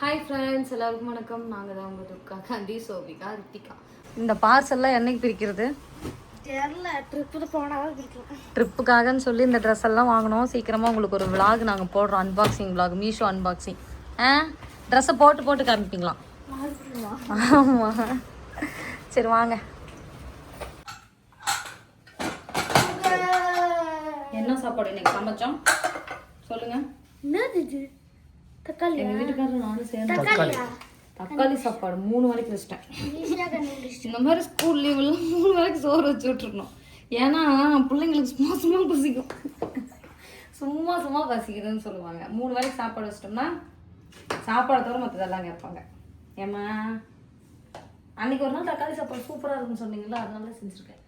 Hi friends, எல்லாருக்கும் வணக்கம். நாங்கள் தான் உங்கள் துர்கா, காந்தி, சோபிகா, ரித்திகா. இந்த பார்சல்லாம் என்னைக்கு பிரிக்கிறது தெரியல. ட்ரிப்புக்காகன்னு சொல்லி இந்த ட்ரெஸ் எல்லாம் வாங்கினோம். சீக்கிரமாக உங்களுக்கு ஒரு விலாக் நாங்கள் போடுறோம், அன்பாக்சிங் விலாக், மீஷோ அன்பாக்சிங். ட்ரெஸ்ஸை போட்டு காமிப்பீங்களாம். ஆமாம், சரி வாங்க. என்ன சாப்பாடு இன்னைக்கு சமைச்சோம் சொல்லுங்கள். என்னது இது? தக்காளி. எங்கள் வீட்டுக்காரர் நானும் சேர்ந்து தக்காளி சாப்பாடு 3 வேளைக்கு வச்சிட்டேன். இந்த மாதிரி ஸ்கூல் லீவில் 3 வேளைக்கு சோறு வச்சு விட்டுருக்கணும். ஏன்னா பிள்ளைங்களுக்கு சும்மா பசிக்கும், சும்மா பசிக்குதுன்னு சொல்லுவாங்க. 3 வேளைக்கு சாப்பாடு வச்சிட்டோம்னா சாப்பாடு தவிர மற்றதெல்லாம் கேட்பாங்க. ஏம்மா அன்னைக்கு ஒரு நாள் தக்காளி சாப்பாடு சூப்பராக இருக்குன்னு சொன்னீங்களா, அதனால செஞ்சுருக்கேன்.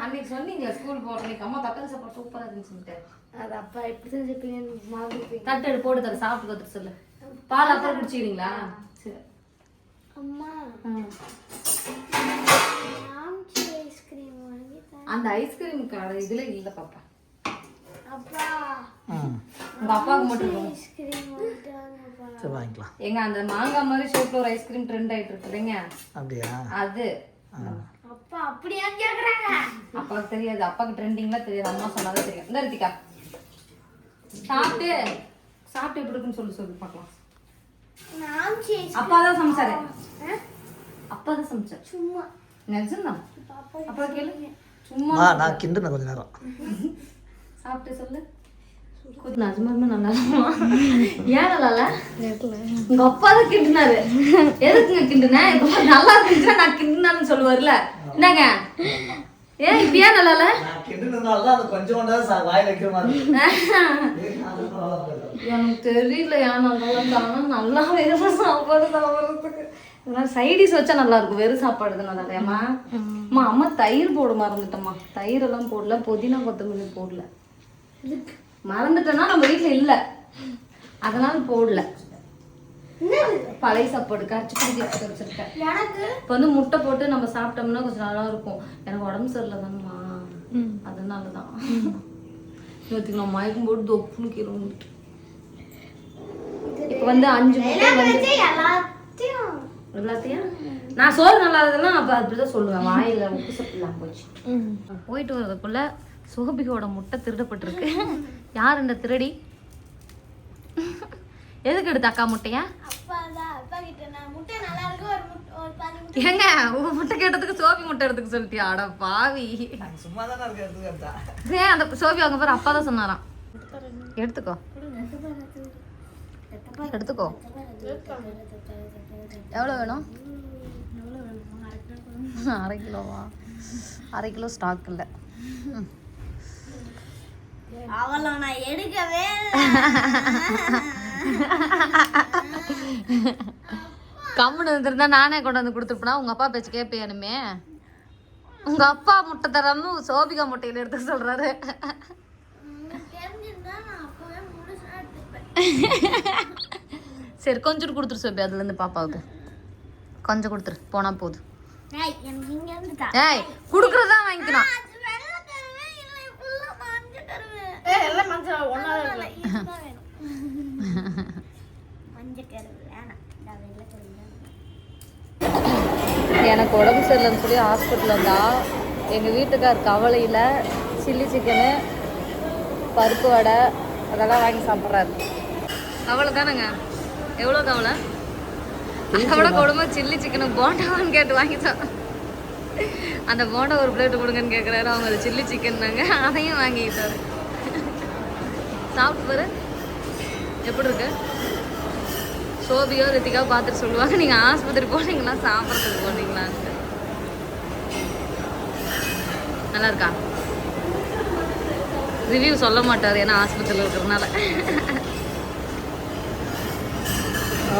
அன்னைக்கு சொன்னீங்களா ஸ்கூல் போகிறேன் அம்மா தக்காளி சாப்பாடு சூப்பராக இருக்குன்னு சொல்லிட்டு. அது அப்பா எப்படி செஞ்சுப்பீங்க? தட்டு போட்டு தர சாப்பிட்டு கற்றுட்டு சொல்லு. பால் அப்புறம் குடிச்சிக்கிறீங்களா? சரி. அம்மா ஐஸ்கிரீம் வாங்கி அந்த ஐஸ்கிரீம் கடை இதுல இல்ல பாப்பா. அப்பா உங்க அப்பாவுக்கு மட்டும் ஐஸ்கிரீம் வாங்கிக்கலாம். எங்க அந்த மாங்காய் மாதிரி ஷேப்ல ஒரு ஐஸ்கிரீம் ட்ரெண்ட் ஆயிட்டு இருக்குதுங்க. அப்படியா? அது அப்பா அப்படியே கேக்குறாங்க. அப்பாவுக்கு தெரியாது, அப்பாவுக்கு ட்ரெண்டிங்லாம் தெரியாது, அம்மா சொன்னாதான் தெரியும். இந்த ரித்திகா சாப்பிட்டு எப்படி இருக்குன்னு சொல்லி பார்க்கலாம். அப்பா தான் சமைச்சாரு, அப்பா தான் சமைச்சாரு. சும்மா நிஜம்தான். அப்பா கேளு, சும்மா நான் கிண்டுன கொஞ்ச நேரம் சாப்பிட்டு சொல்லு. நிஜமாலுமே நல்லா இருக்குமா? ஏன் நல்லா இல்ல? உங்க அப்பா தான் கிண்டுனாரு. எதுக்குங்க கிண்டுன? இப்ப நல்லா இருந்துச்சுன்னா நான் கிண்டுனான்னு சொல்லுவார்ல. என்னங்க ஏன் இப்ப ஏன் நல்லா இல்ல? எனக்கு தெரியல ஏன் நல்லாவே சாப்பாடு சாப்பிட்றதுக்கு. சைடிஸ் வச்சா நல்லா இருக்கும், வெறும் சாப்பாடு தான் நல்லா இல்லையாம்மா? அம்மா தயிர் போட மறந்துட்டோம்மா. தயிர் எல்லாம் போடல, புதினா கொத்தமல்லி போடல, மறந்துட்டோம்னா நம்ம வீட்டுல இல்ல, அதனால போடல. பழைய சாப்பாடு கரைச்சி குடிக்க வச்சிருக்கேன். இப்போ வந்து முட்டை போட்டு நம்ம சாப்பிட்டோம்னா கொஞ்சம் நல்லா இருக்கும். எனக்கு உடம்பு சரியில்லை தானம்மா, அதனாலதான் நேற்றுக்கு நான் மயக்கம் போட்டு தொப்புன்னு கீழே வந்துட்டு. இப்போ வந்து 5 முட்டை வந்து எல்லாத்தையும் நான் சோறு நல்லா இருந்ததுன்னா அப்போ அப்படிதான் சொல்லுவேன். வாயில உப்பு சப்பிடலாம் போச்சு. போயிட்டு வர்றதுக்குள்ள சோபிகோட முட்டை திருடப்பட்டிருக்கு. யார் இந்த திருடி? எதுக்கு எடுத்த அக்கா முட்டையா? ஏங்க உங்க முட்டை கேட்டதுக்கு சோபி முட்டை எடுத்துக்க சொல்லிட்டியா? அட பாவி, அந்த சோபி அவங்க பேர் அப்பா தான் சொன்னாராம். எடுத்துக்கோ எடுத்துக்கோ. எவ்வளோ வேணும்? 1/2 கிலோவா? 1/2 கிலோ ஸ்டாக் இல்லை. அவளை நான் எடுக்கவே கம்முன்னு இருந்திருந்தா நானே கொண்டு வந்து கொடுத்துருப்பேனா? உங்க அப்பா பேச்சு கேட்பேனுமே. உங்க அப்பா முட்டை தராம சோபிகா முட்டையில எடுத்து சொல்றாரு. சரி கொஞ்சம் கொடுத்துரு சோபி, அதுல இருந்து பாப்பாவுக்கு கொஞ்சம் கொடுத்துரு, போனா போதும். ஏய் குடுக்கறதா வாங்கிக்கணும். எனக்கு உடம்பு சரியில்லைன்னு சொல்லி ஹாஸ்பிட்டல் வந்தா எங்கள் வீட்டுக்கார் கவலையில் சில்லி சிக்கனு, பருப்பு வடை அதெல்லாம் வாங்கி சாப்பிட்றாரு. கவலை தானேங்க? எவ்வளோ கவலை? அதோட கொடுமை சில்லி சிக்கனு போண்டாவான்னு கேட்டு வாங்கிட்டோம். அந்த போண்டா ஒரு பிளேட்டு கொடுங்கன்னு கேட்குறாரு. அவங்க அது சில்லி சிக்கன் தாங்க, அதையும் வாங்கிக்கிட்டாரு. சாப்பிட்டு பாரு எப்படி இருக்கு. சோபியோ ரித்திகாவோ பார்த்துட்டு சொல்லுவாங்க, நீங்கள் ஆஸ்பத்திரி போனீங்களா சாப்பிட்றதுக்கு போனீங்களான்ட்டு. நல்லா இருக்கா? ரிவ்யூ சொல்ல மாட்டார், ஏன்னா ஆஸ்பத்திரியில் இருக்கிறதுனால.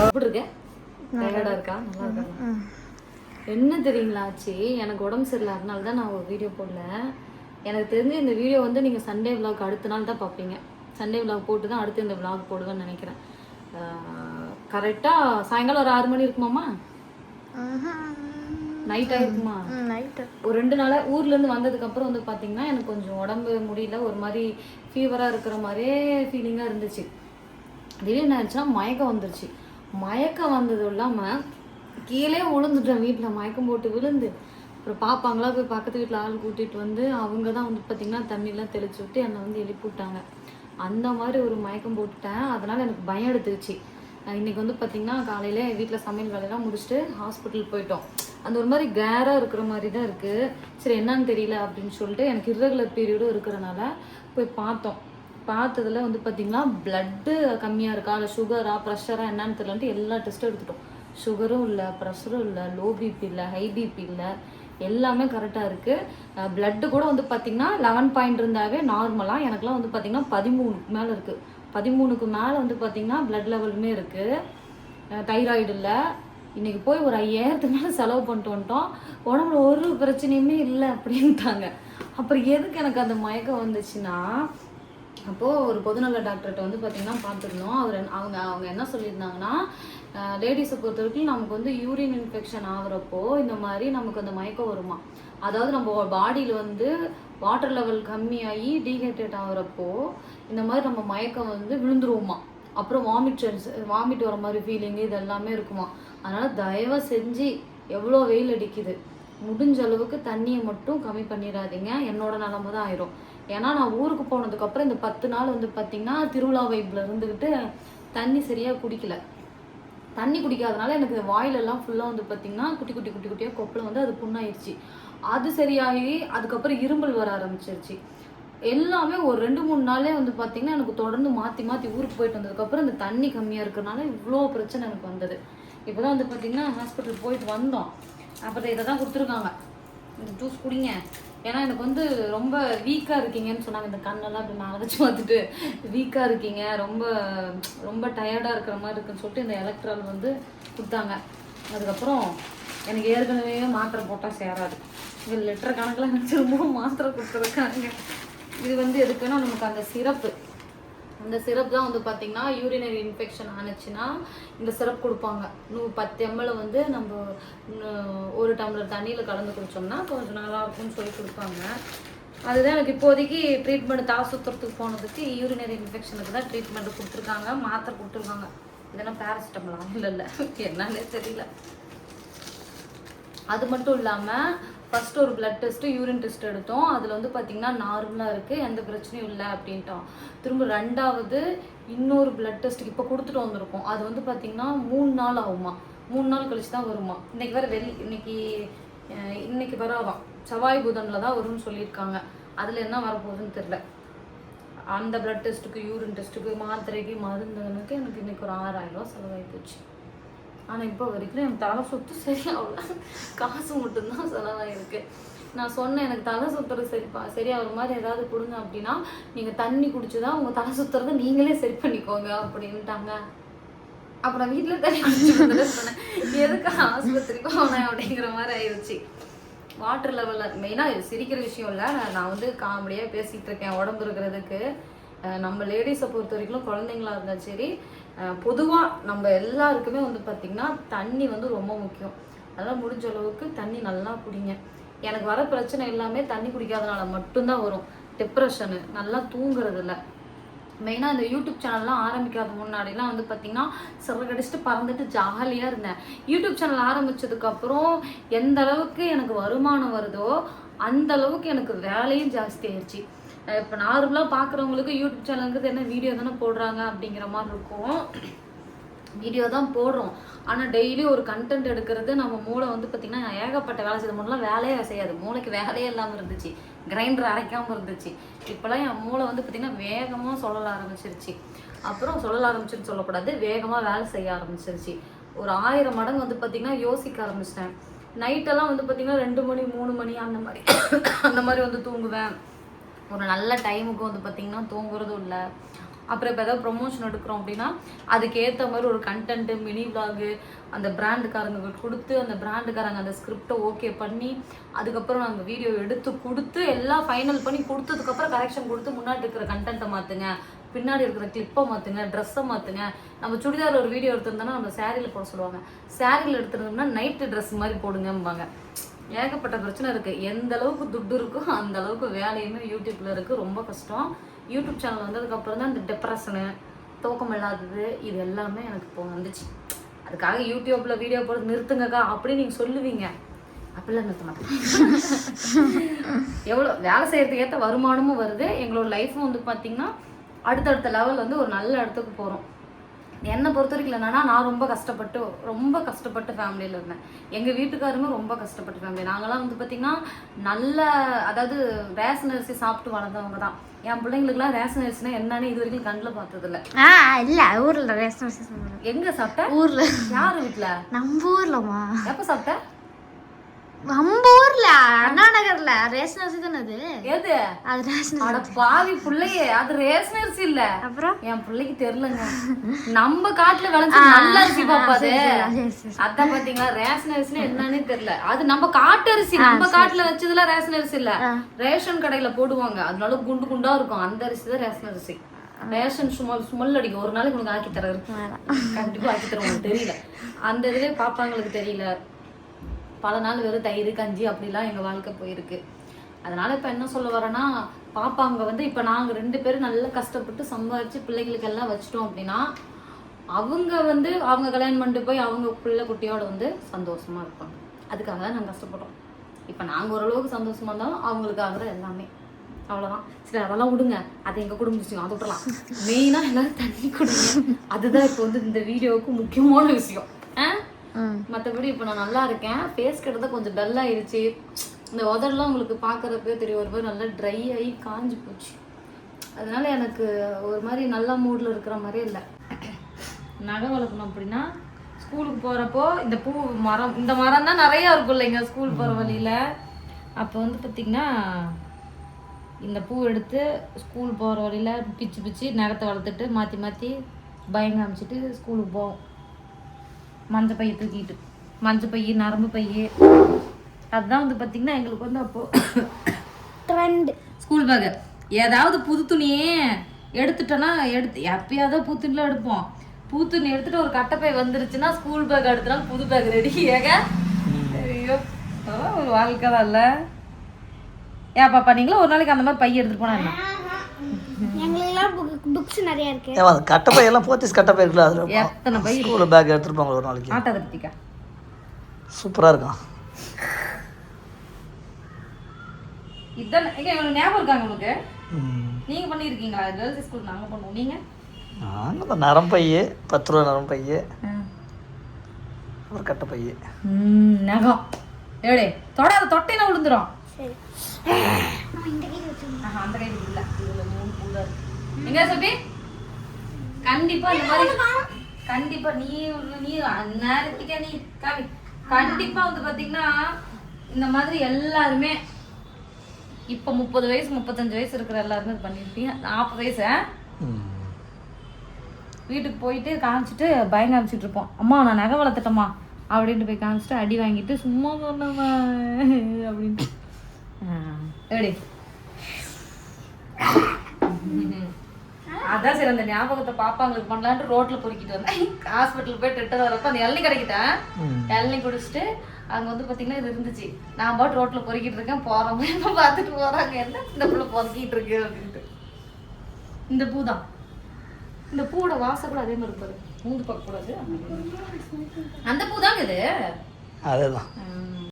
எப்படி இருக்கு? டயர்டாக இருக்கா? நல்லா இருக்கா? என்ன தெரியுங்களா ஆச்சு, எனக்கு உடம்பு சரியில்லை, அதனால தான் நான் ஒரு வீடியோ போடல. எனக்கு தெரிஞ்சு இந்த வீடியோ வந்து நீங்கள் சண்டே விலாக் அடுத்த நாள் தான் பார்ப்பீங்க. சண்டே விலாக் போட்டு தான் அடுத்து இந்த விலாக் போடுவேன்னு நினைக்கிறேன். கரெக்டாக சாயங்காலம் ஒரு 6 மணி இருக்குமாம்மா? நைட் ஆகிருக்குமா? நைட்டு ஒரு 2 நாளாக ஊர்லேருந்து வந்ததுக்கப்புறம் வந்து பார்த்தீங்கன்னா எனக்கு கொஞ்சம் உடம்பு முடியல, ஒரு மாதிரி ஃபீவராக இருக்கிற மாதிரியே ஃபீலிங்காக இருந்துச்சு. திடீர்னு ஆயிடுச்சா மயக்கம் வந்துருச்சு. மயக்கம் வந்தது இல்லாமல் கீழே விழுந்துட்டேன் வீட்டில். மயக்கம் போட்டு விழுந்து அப்புறம் பாப்பாங்களா போய் பக்கத்து வீட்டில் ஆள் கூட்டிகிட்டு வந்து அவங்க தான் வந்து பார்த்திங்கன்னா தண்ணிலாம் தெளிச்சு விட்டு என்னை வந்து எழுப்பி விட்டாங்க. அந்த மாதிரி ஒரு மயக்கம் போட்டுட்டேன். அதனால் எனக்கு பயம் எடுத்துக்கிச்சு. இன்றைக்கி வந்து பார்த்திங்கன்னா காலையில் வீட்டில் சமையல் வேலையெல்லாம் முடிச்சுட்டு ஹாஸ்பிட்டல் போயிட்டோம். அந்த ஒரு மாதிரி கேராக இருக்கிற மாதிரி தான் இருக்குது. சரி என்னன்னு தெரியல அப்படின்னு சொல்லிட்டு எனக்கு இர்ரெகுலர் பீரியடும் இருக்கிறனால போய் பார்த்தோம். பார்த்ததில் வந்து பார்த்திங்கன்னா ப்ளட்டு கம்மியாக இருக்கா, இல்லை சுகரா ப்ரெஷரா என்னன்னு தெரியலன்ட்டு எல்லா டெஸ்ட்டும் எடுத்துட்டோம். சுகரும் இல்லை, ப்ரெஷரும் இல்லை, லோ பிபி இல்லை, ஹை பிபி இல்லை, எல்லாமே கரெக்டாக இருக்குது. ப்ளட்டு கூட வந்து பார்த்திங்கன்னா 11 பாயிண்ட் இருந்தாவே நார்மலாக. எனக்குலாம் வந்து பார்த்திங்கன்னா 13க்கு மேலே இருக்குது. 13க்கு மேலே வந்து பார்த்திங்கன்னா ப்ளட் லெவலுமே இருக்குது. தைராய்டு இல்லை. இன்றைக்கி போய் ஒரு 5000த்துக்கு மேலே செலவு பண்ணிட்டு வந்துட்டோம். உடம்புல ஒரு பிரச்சனையுமே இல்லை அப்படின்ட்டாங்க. அப்புறம் எதுக்கு எனக்கு அந்த மயக்கம் வந்துச்சுன்னா, அப்போது ஒரு பொதுநல டாக்டர்கிட்ட வந்து பார்த்திங்கன்னா பார்த்துருந்தோம். அவங்க என்ன சொல்லியிருந்தாங்கன்னா, லேடிஸை பொறுத்த வரைக்கும் நமக்கு வந்து யூரின் இன்ஃபெக்ஷன் ஆகுறப்போ இந்த மாதிரி நமக்கு அந்த மயக்கம் வருமா. அதாவது நம்ம பாடியில் வந்து வாட்டர் லெவல் கம்மியாகி டீஹைட்ரேட் ஆகுறப்போ இந்த மாதிரி நம்ம மயக்கம் வந்து விழுந்துருவோமா. அப்புறம் வாமிட் வர மாதிரி ஃபீலிங்கு இது எல்லாமே இருக்குமா. அதனால் தயவு செஞ்சு எவ்வளோ வெயில் அடிக்குது முடிஞ்ச அளவுக்கு தண்ணியை மட்டும் கம்மி பண்ணிடாதீங்க. என்னோட நிலமை தான் ஆயிரும். ஏன்னா நான் ஊருக்கு போனதுக்கப்புறம் இந்த 10 நாள் வந்து பார்த்திங்கன்னா திருவிழா வைப்பில் இருந்துக்கிட்டு தண்ணி சரியாக குடிக்கல. தண்ணி குடிக்காதனால எனக்கு வாயிலெல்லாம் ஃபுல்லாக வந்து பார்த்திங்கன்னா குட்டி குட்டியாக கொப்பில் வந்து அது புண்ணாயிடுச்சு. அது சரியாகி அதுக்கப்புறம் இருமல் வர ஆரம்பிச்சிருச்சு. எல்லாமே ஒரு 2-3 நாளே வந்து பார்த்திங்கன்னா எனக்கு தொடர்ந்து மாற்றி ஊருக்கு போயிட்டு வந்ததுக்கப்புறம் இந்த தண்ணி கம்மியாக இருக்கிறனால இவ்வளோ பிரச்சனை எனக்கு வந்தது. இப்போ தான் வந்து பார்த்திங்கன்னா ஹாஸ்பிட்டல் போயிட்டு வந்தோம். அப்புறம் இதை தான் கொடுத்துருக்காங்க, இந்த ஜூஸ் குடிங்க. ஏன்னா எனக்கு வந்து ரொம்ப வீக்காக இருக்கீங்கன்னு சொன்னாங்க. இந்த கண்ணெல்லாம் அப்படி நான் அரைச்சி பார்த்துட்டு வீக்காக இருக்கீங்க, ரொம்ப டயர்டாக இருக்கிற மாதிரி இருக்குன்னு சொல்லிட்டு இந்த எலக்ட்ரால் வந்து கொடுத்தாங்க. அதுக்கப்புறம் எனக்கு ஏற்கனவே மாத்திரை போட்டால் சேராது. இது லிட்டர் கணக்கில் எனக்கு திரும்பவும் மாத்திரை கொடுத்துருக்காங்க. இது வந்து எதுக்குன்னா நமக்கு அந்த அந்த சிரப் தான் வந்து பார்த்திங்கன்னா யூரினரி இன்ஃபெக்ஷன் ஆனிச்சுன்னா இந்த சிரப் கொடுப்பாங்க. 10 ml வந்து நம்ம 1 டம்ளர் தண்ணியில் கலந்து குடித்தோம்னா கொஞ்சம் நல்லா இருக்கும்னு சொல்லி கொடுப்பாங்க. அதுதான் எனக்கு இப்போதைக்கு ட்ரீட்மெண்ட் தலை சுற்றுறதுக்கு போனதுக்கு யூரினரி இன்ஃபெக்ஷனுக்கு தான் ட்ரீட்மெண்ட் கொடுத்துருக்காங்க. மாத்திரை கொடுத்துருக்காங்க. இதெல்லாம் பேராசிட்டமலா இல்லை என்னன்னே தெரியல. அது மட்டும் இல்லாமல் ஃபஸ்ட்டு ஒரு பிளட் டெஸ்ட்டு யூரின் டெஸ்ட் எடுத்தோம். அதில் வந்து பார்த்திங்கன்னா நார்மலாக இருக்குது, எந்த பிரச்சனையும் இல்லை அப்படின்ட்டோம். திரும்ப 2வது இன்னொரு பிளட் டெஸ்ட்டுக்கு இப்போ கொடுத்துட்டு வந்திருக்கோம். அது வந்து பார்த்திங்கன்னா 3 நாள் ஆகுமா. 3 நாள் கழிச்சு தான் வருமா. இன்றைக்கி வேறு இன்னைக்கு வராதான், செவ்வாய் புதனில் தான் வரும்னு சொல்லியிருக்காங்க. அதில் என்ன வரப்போகுதுன்னு தெரில. அந்த பிளட் டெஸ்ட்டுக்கு யூரின் டெஸ்ட்டுக்கு மாத்திரைக்கு மருந்துனுக்கு எனக்கு இன்றைக்கி ஒரு 6000 ரூபா செலவாகி போச்சு. ஆனால் இப்போ வரைக்கும் எனக்கு தலை சுற்று சரியாகல, காசு மட்டும்தான் செலவாகிருக்கு. நான் சொன்னேன் எனக்கு தலை சுற்றுறது சரியாகிற மாதிரி ஏதாவது கொடுங்க அப்படின்னா, நீங்கள் தண்ணி குடிச்சு தான் உங்கள் தலை சுற்றுறதை நீங்களே சரி பண்ணிக்கோங்க அப்படின்ட்டாங்க. அப்புறம் வீட்டில் தண்ணி குடிச்சு சொன்னேன், எதுக்கு ஆஸ்பத்திரிக்கு போனேன் அப்படிங்கிற மாதிரி ஆயிடுச்சு. வாட்டர் லெவலில் மெயினாக இது சிரிக்கிற விஷயம் இல்லை, நான் வந்து காமெடியாக பேசிகிட்டு இருக்கேன். உடம்பு இருக்கிறதுக்கு நம்ம லேடிஸை பொறுத்த வரைக்கும் குழந்தைங்களா இருந்தாலும் சரி, பொதுவாக நம்ம எல்லாருக்குமே வந்து பார்த்திங்கன்னா தண்ணி வந்து ரொம்ப முக்கியம். அதனால் முடிஞ்ச அளவுக்கு தண்ணி நல்லா குடிங்க. எனக்கு வர பிரச்சனை எல்லாமே தண்ணி குடிக்காதனால மட்டும்தான் வரும். டிப்ரெஷனு, நல்லா தூங்குறது இல்லை. மெயினாக இந்த யூடியூப் சேனல்லாம் ஆரம்பிக்காத முன்னாடிலாம் வந்து பார்த்திங்கன்னா சிறகடிச்சிட்டு பறந்துட்டு ஜாலியாக இருந்தேன். யூடியூப் சேனல் ஆரம்பித்ததுக்கப்புறம் எந்த அளவுக்கு எனக்கு வருமானம் வருதோ அந்த அளவுக்கு எனக்கு வேலையும் ஜாஸ்தி ஆயிடுச்சு. இப்போ நார்மலாக பார்க்குறவங்களுக்கு யூடியூப் சேனலுங்கிறது என்ன வீடியோ தானே போடுறாங்க அப்படிங்கிற மாதிரி இருக்கும். வீடியோ தான் போடுறோம், ஆனால் டெய்லி ஒரு கண்டென்ட் எடுக்கிறது நம்ம மூளை வந்து பார்த்திங்கன்னா ஏகப்பட்ட வேலை செய்யுது. முன்னெல்லாம் வேலையே செய்யாது, மூளைக்கு வேலையே இல்லாமல் இருந்துச்சு, கிரைண்டர் அரைக்காமல் இருந்துச்சு. இப்போலாம் என் மூளை வந்து பார்த்திங்கன்னா வேகமாக சொல்லல ஆரம்பிச்சிருச்சு. அப்புறம் சொல்லக்கூடாது, வேகமாக வேலை செய்ய ஆரம்பிச்சிருச்சு. ஒரு 1000 மடங்கு வந்து பார்த்திங்கன்னா யோசிக்க ஆரம்பிச்சிட்டேன். நைட்டெல்லாம் வந்து பார்த்திங்கன்னா 2 மணி 3 மணி அந்த மாதிரி வந்து தூங்குவேன். ஒரு நல்ல டைமுக்கு வந்து பார்த்திங்கன்னா தூங்குறதும் இல்லை. அப்புறம் இப்போ ஏதாவது ப்ரொமோஷன் எடுக்கிறோம் அப்படின்னா அதுக்கேற்ற மாதிரி ஒரு கண்டென்ட்டு, மினி விளாகு அந்த பிராண்டுக்காரங்க கொடுத்து அந்த பிராண்டுக்காரங்க அந்த ஸ்கிரிப்டை ஓகே பண்ணி அதுக்கப்புறம் நாங்கள் வீடியோ எடுத்து கொடுத்து எல்லாம் ஃபைனல் பண்ணி கொடுத்ததுக்கப்புறம் கரெக்ஷன் கொடுத்து முன்னாடி இருக்கிற கண்டென்ட்டை மாற்றுங்க, பின்னாடி இருக்கிற கிளிப்பை மாற்றுங்க, ட்ரெஸ்ஸை மாற்றுங்க. நம்ம சுடிதார் ஒரு வீடியோ எடுத்திருந்தோம்னா நம்ம சேரீயில் போட சொல்லுவாங்க, சேரீயில் எடுத்துருந்தோம்னா நைட்டு ட்ரெஸ் மாதிரி போடுங்கம்பாங்க. ஏகப்பட்ட பிரச்சனை இருக்குது. எந்த அளவுக்கு துட்டு இருக்கோ அந்த அளவுக்கு வேலையுமே யூடியூப்பில் இருக்குது. ரொம்ப கஷ்டம். யூடியூப் சேனல் வந்ததுக்கப்புறம் தான் இந்த டிப்ரெஷனு, தூக்கம் இல்லாதது இது எல்லாமே எனக்கு இப்போ வந்துச்சு. அதுக்காக யூடியூப்ல வீடியோ போட்டு நிறுத்துங்கக்கா அப்படின்னு நீங்கள் சொல்லுவீங்க, அப்படிலாம் நிறுத்த மாட்டேன். எவ்வளோ வேலை செய்யறதுக்கு ஏற்ற வருமானமும் வருது, எங்களோட லைஃப்பும் வந்து பார்த்தீங்கன்னா அடுத்தடுத்த லெவல் வந்து ஒரு நல்ல இடத்துக்கு போகிறோம். என்னை பொறுத்த வரைக்கும் என்னன்னா, நான் ரொம்ப கஷ்டப்பட்டு ஃபேமிலியில் இருந்தேன். எங்கள் வீட்டுக்காரங்க ரொம்ப கஷ்டப்பட்ட ஃபேமிலி. நாங்களாம் வந்து பார்த்திங்கன்னா நல்ல, அதாவது ரேஷன் அரிசி சாப்பிட்டு வளர்ந்தவங்க தான். என் பிள்ளைங்களுக்குலாம் ரேஷன் அரிசினா என்னன்னு இது வரைக்கும் கண்ணில் பார்த்ததில்ல. இல்ல ஊர்ல ரேஷன் எங்கே சாப்பிட்ட? ஊர்ல. யார் வீட்டில்? நம்ம ஊர்லமா? எப்போ சாப்பிட்ட? நம்ம ஊர்ல அண்ணா நகர்ல ரேஷன் அரிசி தானே அது. எது அது ரேஷன்? அட பாவி பிள்ளையே, அது ரேஷன் அரிசி இல்ல. அப்புறம் என் பிள்ளைக்கு தெரியலங்க. நம்ம காட்டுல விளைஞ்ச நல்ல அரிசி பாப்பாது. அதான் பாத்தீங்களா, ரேஷன் அரிசினா என்னன்னே தெரியல. அது நம்ம காட்டு அரிசி, நம்ம காட்டுல வச்சதுல ரேஷன் அரிசி இல்ல, ரேஷன் கடையில போடுவாங்க, அதனால குண்டு குண்டா இருக்கும், அந்த அரிசி தான் ரேஷன் அரிசி. ரேஷன் சுமல் அடிக்கும். ஒரு நாளைக்கு உனக்கு ஆக்கி தர கண்டிப்பா ஆக்கி தர, உங்களுக்கு தெரியல. அந்த இதுவே பாப்பாங்களுக்கு தெரியல. பல நாள் வெறும் தயிர் கஞ்சி அப்படிலாம் எங்கள் வாழ்க்கை போயிருக்கு. அதனால் இப்போ என்ன சொல்ல வரேன்னா, பாப்பாங்க வந்து இப்போ நாங்கள் 2 பேரும் நல்லா கஷ்டப்பட்டு சம்பாதிச்சு பிள்ளைங்களுக்கு எல்லாம் வச்சிட்டோம் அப்படின்னா, அவங்க வந்து அவங்க கல்யாணம் பண்ணிட்டு போய் அவங்க பிள்ளை குட்டியோட வந்து சந்தோஷமாக இருப்பாங்க. அதுக்காக தான் நாங்கள் கஷ்டப்படுறோம். இப்போ நாங்கள் ஓரளவுக்கு சந்தோஷமாக இருந்தாலும் அவங்களுக்காக தான் எல்லாமே. அவ்வளோதான். சரி அதெல்லாம் விடுங்க, அது எங்கள் குடும்ப விஷயம், அதை விட்டுலாம். மெயினாக எல்லாரும் தண்ணி கொடுங்க, அதுதான் இப்போ வந்து இந்த வீடியோவுக்கு முக்கியமான விஷயம். மற்றபடி இப்போ நான் நல்லா இருக்கேன். ஃபேஸ் கிட்ட கொஞ்சம் டல் ஆயிடுச்சு. இந்த உதடெல்லாம் உங்களுக்கு பார்க்குறப்பே தெரியும், ஒரு மாதிரி நல்லா ட்ரை ஆகி காஞ்சி போச்சு. அதனால எனக்கு ஒரு மாதிரி நல்ல மூடில் இருக்கிற மாதிரி இல்லை. நகை வளர்க்கணும் அப்படின்னா ஸ்கூலுக்கு போகிறப்போ இந்த பூ மரம், இந்த மரம் தான் நிறையா இருக்கும் இல்லைங்க ஸ்கூல் போகிற வழியில். அப்போ வந்து பார்த்திங்கன்னா இந்த பூ எடுத்து ஸ்கூல் போகிற வழியில் பிச்சு நகத்தை வளர்த்துட்டு மாற்றி மாற்றி பயம் காமிச்சிட்டு ஸ்கூலுக்கு போவோம். மஞ்சள் பையை தூக்கிட்டு, மஞ்சள் பை, நரம்பு பை, அதுதான் வந்து பார்த்திங்கன்னா எங்களுக்கு வந்து அப்போது ட்ரெண்ட். ஸ்கூல் பேக்கு ஏதாவது புது துணியே எடுத்துட்டோன்னா எப்பயாவது புது துணிலாம் எடுப்போம். புது துணி எடுத்துகிட்டு ஒரு கட்டைப்பை வந்துருச்சுன்னா ஸ்கூல் பேக் எடுத்துனா புது பேக் ரெடி. ஏங்க ஐயோ, ஒரு வாழ்க்கை தான் இல்லை. ஏன் பாப்பா நீங்களும் ஒரு நாளைக்கு அந்த மாதிரி பை எடுத்துகிட்டு போனா என்ன? எங்களுக்குலாம் புக்ஸ் நிறைய இருக்கு. கட்டப்பை எல்லாம் போத்தீஸ் கட்டப்பை இருக்குல்ல, அதில் எத்தனை பை ஸ்கூல் பேக் எடுத்துருப்பாங்க ஒரு நாளைக்கு. ஆட்டை தட்டிக்கா சூப்பராக இருக்கும். இதுதான் எங்க இவங்களுக்கு ஞாபகம் இருக்காங்க உங்களுக்கு? நீங்கள் பண்ணியிருக்கீங்களா? கேர்ள்ஸ் ஸ்கூல் நாங்கள் பண்ணுவோம். நீங்கள்? நாங்கள் தான் நரம்பை 10 ரூபா நரம்பை, ஒரு கட்டப்பை. நகம் எவ்வளே தொடாத, தொட்டையில விழுந்துடும். அந்த கை இல்லை, இதில் 3 பூ தான் இருக்கு. எங்க சொல்லி கண்டிப்பா இந்த மாதிரி கண்டிப்பா நீ நேரத்துக்கே நீ கண்டிப்பா வந்து பாத்தீங்கன்னா இந்த மாதிரி எல்லாருமே இப்போ 30 வயசு 35 வயசு இருக்கிற எல்லாருமே இது பண்ணியிருப்பீங்க. 40 வயசு வீட்டுக்கு போயிட்டு காமிச்சிட்டு பயம் காமிச்சிட்டு இருப்போம். அம்மா நான் நகை வளர்த்துட்டோமா அப்படின்ட்டு போய் காமிச்சிட்டு அடி வாங்கிட்டு சும்மா சொன்னம்மா அப்படின்ட்டு எப்படி அதான் சரி அந்த ஞாபகத்தை பாப்பாங்களுக்கு பண்ணலான்ட்டு ரோட்ல பொறுக்கிட்டு வந்தேன். ஹாஸ்பிட்டல் போயிட்டு ரிட்டர்ன் வரப்ப அந்த இளநீ கிடைக்கிட்டேன். இளநீ குடிச்சிட்டு அங்கே வந்து பார்த்தீங்கன்னா இது இருந்துச்சு. நான் பாட்டு ரோட்டில் பொறுக்கிட்டு இருக்கேன், போகிறவங்க என்ன பார்த்துட்டு போகிறாங்க, என்ன இந்த பிள்ளை பொறுக்கிட்டு இருக்கு அப்படின்ட்டு. இந்த பூ தான், இந்த பூவோட வாசம் கூட அதே மாதிரி இருப்பாரு, மூந்து பார்க்கக்கூடாது. அந்த பூ தாங்க இது, அதே தான்.